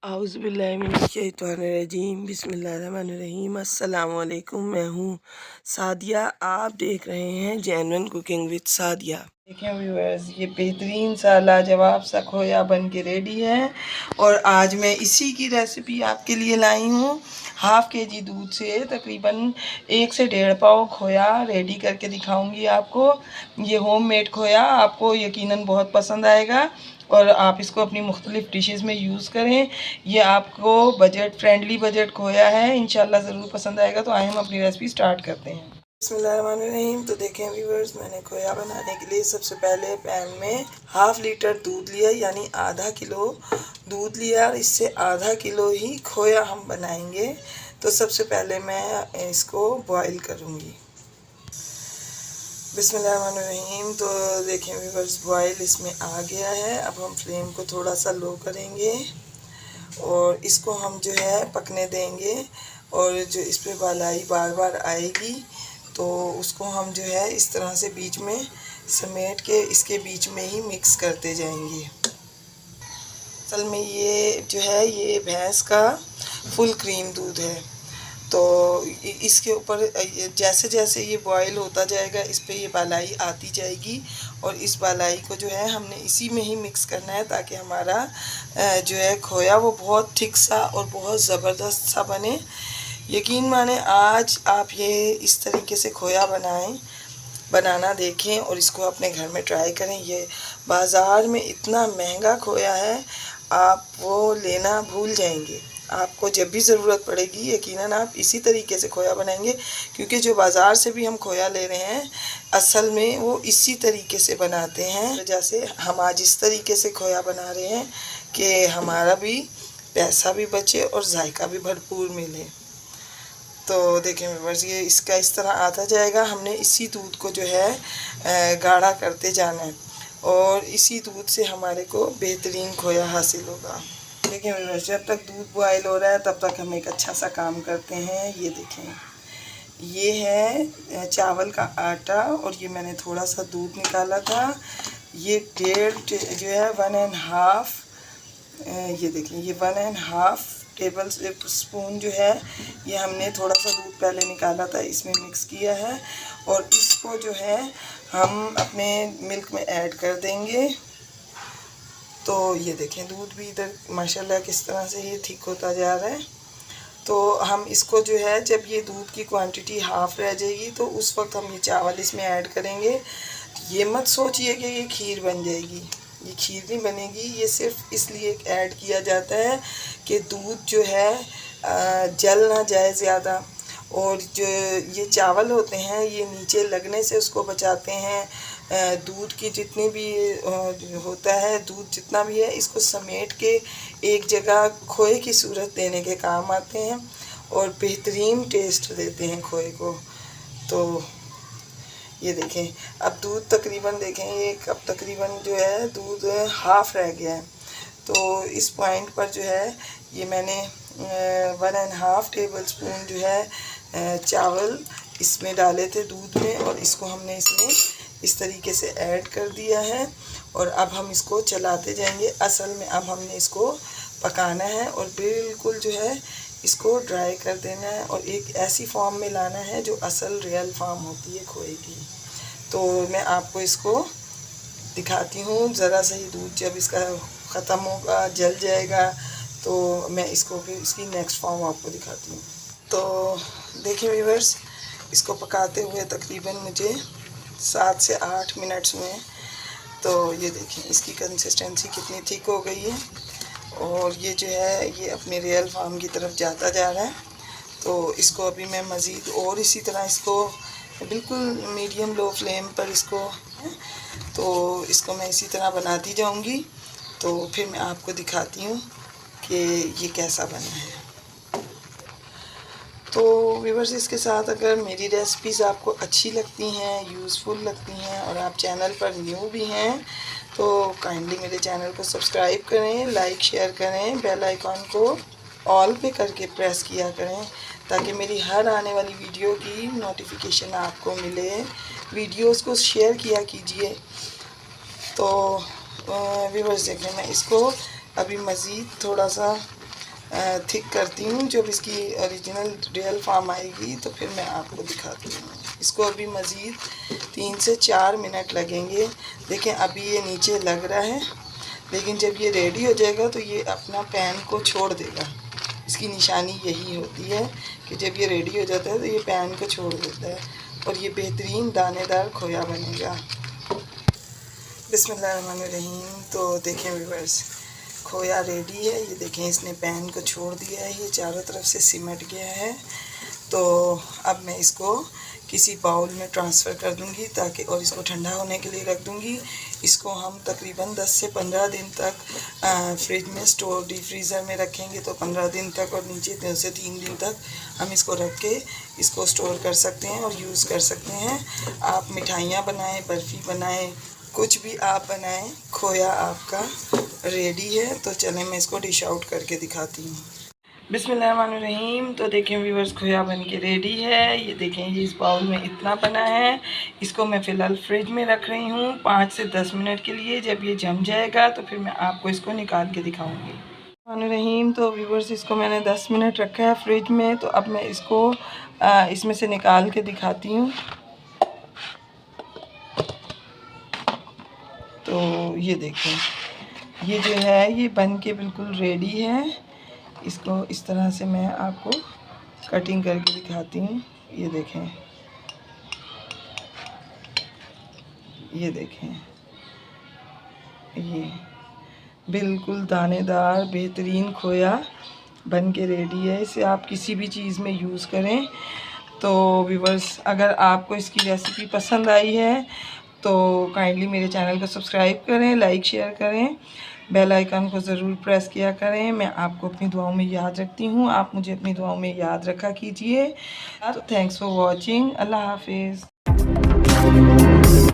आउज़ुबिल्लाहिमिनश्शैतानिर्रजीम बिस्मिल्लाहिर्रहमानिर्रहीम अस्सलामुअलैकुम। मैं हूँ सादिया, आप देख रहे हैं जेन्युइन कुकिंग विद सादिया। देखें व्यूअर्स, ये बेहतरीन सा लाजवाब सा खोया बन के रेडी है और आज मैं इसी की रेसिपी आपके लिए लाई हूँ। हाफ़ केजी दूध से तकरीबन 1 से 1.5 पाव खोया रेडी करके दिखाऊंगी आपको। ये होममेड खोया आपको यकीनन बहुत पसंद आएगा और आप इसको अपनी मुख्तलिफ़ डिशेज़ में यूज़ करें। ये आपको बजट फ्रेंडली बजट खोया है, इंशाल्लाह ज़रूर पसंद आएगा। तो आइए हम अपनी रेसिपी स्टार्ट करते हैं। बिस्मिल्लाहिर्रहमानिर्रहीम। तो देखें व्यूअर्स, मैंने खोया बनाने के लिए सबसे पहले पैन में ½ लीटर दूध लिया, यानी आधा किलो दूध लिया और इससे आधा किलो ही खोया हम बनाएंगे। तो सबसे पहले मैं इसको बॉईल करूँगी। बिस्मिल्लाहिर्रहमानिर्रहीम। तो देखें व्यूअर्स, बॉईल इसमें आ गया है। अब हम फ्लेम को थोड़ा सा लो करेंगे और इसको हम जो है पकने देंगे। और जो इस पर बालाई बार बार आएगी तो उसको हम जो है इस तरह से बीच में समेट के इसके बीच में ही मिक्स करते जाएंगे। असल में ये जो है ये भैंस का फुल क्रीम दूध है। तो इसके ऊपर जैसे जैसे ये बॉईल होता जाएगा इस पे ये बालाई आती जाएगी और इस बालाई को जो है हमने इसी में ही मिक्स करना है ताकि हमारा जो है खोया वो बहुत थिक सा और बहुत ज़बरदस्त सा बने। यकीन माने आज आप ये इस तरीके से खोया बनाना देखें और इसको अपने घर में ट्राई करें। ये बाज़ार में इतना महंगा खोया है, आप वो लेना भूल जाएंगे। आपको जब भी ज़रूरत पड़ेगी यकीनन आप इसी तरीके से खोया बनाएंगे, क्योंकि जो बाज़ार से भी हम खोया ले रहे हैं असल में वो इसी तरीके से बनाते हैं। जैसे हम आज इस तरीके से खोया बना रहे हैं कि हमारा भी पैसा भी बचे और जायका भी भरपूर मिले। तो देखें व्यूअर्स, ये इसका इस तरह आता जाएगा। हमने इसी दूध को जो है गाढ़ा करते जाना है और इसी दूध से हमारे को बेहतरीन खोया हासिल होगा। देखें व्यूअर्स, जब तक दूध बॉयल हो रहा है तब तक हम एक अच्छा सा काम करते हैं। ये देखें, ये है चावल का आटा और ये मैंने थोड़ा सा दूध निकाला था। ये जो है 1.5 ये देखें, ये 1.5 टेबल स्पून जो है ये हमने थोड़ा सा दूध पहले निकाला था, इसमें मिक्स किया है और इसको जो है हम अपने मिल्क में ऐड कर देंगे। तो ये देखें, दूध भी इधर माशाल्लाह किस तरह से ये थिक होता जा रहा है। तो हम इसको जो है जब ये दूध की क्वांटिटी हाफ़ रह जाएगी तो उस वक्त हम ये चावल इसमें ऐड करेंगे। ये मत सोचिए कि ये खीर बन जाएगी, ये खीर नहीं बनेगी। ये सिर्फ इसलिए ऐड किया जाता है कि दूध जो है जल ना जाए ज़्यादा, और जो ये चावल होते हैं ये नीचे लगने से उसको बचाते हैं। दूध की जितनी भी होता है, दूध जितना भी है इसको समेट के एक जगह खोए की सूरत देने के काम आते हैं और बेहतरीन टेस्ट देते हैं खोए को। तो ये देखें, अब दूध तकरीबन देखें ये कप तकरीबन जो है दूध हाफ़ रह गया है। तो इस पॉइंट पर जो है ये मैंने 1.5 टेबल स्पून जो है चावल इसमें डाले थे दूध में और इसको हमने इसमें इस तरीके से ऐड कर दिया है और अब हम इसको चलाते जाएंगे। असल में अब हमने इसको पकाना है और बिल्कुल जो है इसको ड्राई कर देना है और एक ऐसी फॉर्म में लाना है जो असल रियल फॉर्म होती है खोए की। तो मैं आपको इसको दिखाती हूँ। ज़रा सा ही दूध जब इसका ख़त्म होगा, जल जाएगा, तो मैं इसको फिर इसकी नेक्स्ट फॉर्म आपको दिखाती हूँ। तो देखिए व्यूअर्स, इसको पकाते हुए तकरीबन मुझे 7 से 8 मिनट्स में, तो ये देखें इसकी कंसिस्टेंसी कितनी थिक हो गई है और ये जो है ये अपने रियल फॉर्म की तरफ जाता जा रहा है। तो इसको अभी मैं मज़ीद और इसी तरह इसको बिल्कुल मीडियम लो फ्लेम पर इसको मैं इसी तरह बनाती जाऊंगी। तो फिर मैं आपको दिखाती हूँ कि ये कैसा बना है। तो व्यूअर्स, इसके साथ अगर मेरी रेसिपीज़ आपको अच्छी लगती हैं, यूज़फुल लगती हैं और आप चैनल पर न्यू भी हैं तो काइंडली मेरे चैनल को सब्सक्राइब करें, लाइक शेयर करें, बेल आइकॉन को ऑल पे करके प्रेस किया करें ताकि मेरी हर आने वाली वीडियो की नोटिफिकेशन आपको मिले। वीडियोस को शेयर किया कीजिए। तो व्यूअर्स देखें, मैं इसको अभी मज़ीद थोड़ा सा थिक करती हूँ। जब इसकी ओरिजिनल रियल फॉर्म आएगी तो फिर मैं आपको दिखाती हूँ। इसको अभी मज़ीद 3 से 4 मिनट लगेंगे। देखें अभी ये नीचे लग रहा है, लेकिन जब ये रेडी हो जाएगा तो ये अपना पैन को छोड़ देगा। इसकी निशानी यही होती है कि जब ये रेडी हो जाता है तो ये पैन को छोड़ देता है और ये बेहतरीन दानेदार खोया बनेगा। बिस्मिल्लाहिर्रहमानिर्रहीम। तो देखें व्यूअर्स, खोया रेडी है। ये देखें इसने पैन को छोड़ दिया है, ये चारों तरफ से सिमट गया है। तो अब मैं इसको किसी बाउल में ट्रांसफ़र कर दूंगी ताकि, और इसको ठंडा होने के लिए रख दूंगी। इसको हम तकरीबन 10 से 15 दिन तक फ्रिज में स्टोर, डीप फ्रीज़र में रखेंगे तो 15 दिन तक, और नीचे 2 से 3 दिन तक हम इसको रख के इसको स्टोर कर सकते हैं और यूज़ कर सकते हैं। आप मिठाइयाँ बनाएं, बर्फ़ी बनाएं, कुछ भी आप बनाएं, खोया आपका रेडी है। तो चलें मैं इसको डिश आउट करके दिखाती हूँ। बिस्मिल्लाहिर्रहमानिर्रहीम। तो देखें व्यूअर्स, खोया बन के रेडी है। ये देखें, ये इस बाउल में इतना बना है। इसको मैं फ़िलहाल फ्रिज में रख रही हूँ 5 से 10 मिनट के लिए। जब ये जम जाएगा तो फिर मैं आपको इसको निकाल के दिखाऊँगी। रहीम। तो व्यूअर्स, इसको मैंने 10 मिनट रखा है फ्रिज में। तो अब मैं इसको इसमें से निकाल के दिखाती हूँ। तो ये देखें, ये जो है ये बन के बिल्कुल रेडी है। इसको इस तरह से मैं आपको कटिंग करके दिखाती हूँ। ये देखें, ये देखें, ये बिल्कुल दानेदार बेहतरीन खोया बन के रेडी है। इसे आप किसी भी चीज़ में यूज़ करें। तो व्यूअर्स, अगर आपको इसकी रेसिपी पसंद आई है तो काइंडली मेरे चैनल को सब्सक्राइब करें, लाइक शेयर करें, बेल आइकन को ज़रूर प्रेस किया करें। मैं आपको अपनी दुआओं में याद रखती हूँ, आप मुझे अपनी दुआओं में याद रखा कीजिए। तो थैंक्स फॉर वॉचिंग। अल्लाह हाफिज़।